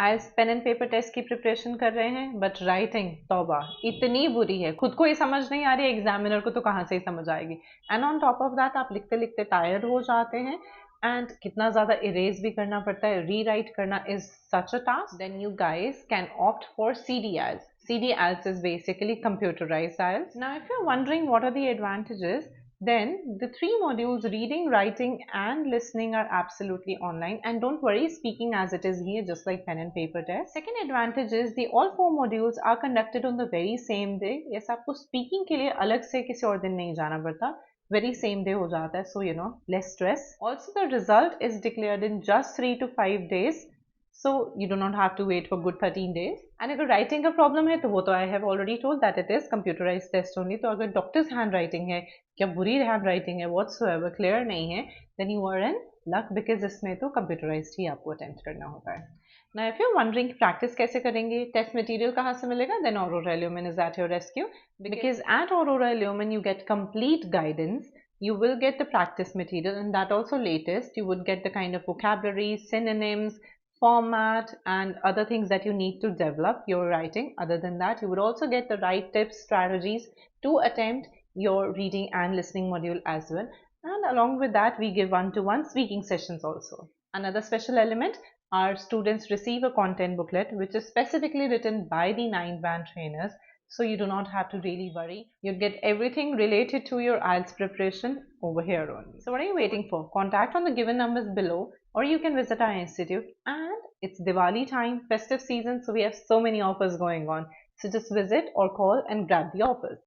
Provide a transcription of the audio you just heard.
आज pen and paper test की preparation कर रहे हैं, बट राइटिंग तौबा इतनी बुरी है, खुद को ही समझ नहीं आ रही, एग्जामिनर को तो कहाँ से ही समझ आएगी। And on top of that आप लिखते लिखते टायर्ड हो जाते हैं, एंड कितना ज़्यादा इरेज भी करना पड़ता है, री राइट करना is such a task. Then you guys can opt for CD IELTS. CD IELTS is basically computerized IELTS. Now, if you're wondering what are the advantages, then the three modules reading, writing and listening are absolutely online, and don't worry, speaking as it is here just like pen and paper test. Second advantage is the all four modules are conducted on the very same day. Yes, आपको speaking के लिए अलग से किसी और दिन नहीं जाना पड़ता, very same day हो जाता है, so you know, less stress. Also the result is declared in just 3 to 5 days, so you do not have to wait for good 13 days. And अगर writing का problem है तो वो तो I have already told that it is computerized test only. तो अगर doctor's handwriting है या बुरी handwriting है whatsoever clear नहीं है, then you are in luck, because इसमें तो computerized ही आपको attempt करना होता है. Now if you're wondering practice कैसे करेंगे, test material कहाँ से मिलेगा, then Aurora Lumen is at your rescue, because at Aurora Lumen you get complete guidance. You will get the practice material, and that also latest. You would get the kind of vocabulary, synonyms, format and other things that you need to develop your writing. Other than that, you would also get the right tips, strategies to attempt your reading and listening module as well. And along with that, we give one-to-one speaking sessions also. Another special element, our students receive a content booklet which is specifically written by the 9-band trainers, so you do not have to really worry. You get everything related to your IELTS preparation over here only. So what are you waiting for? Contact on the given numbers below, or you can visit our institute. And it's Diwali time, festive season, so we have so many offers going on. So just visit or call and grab the offers.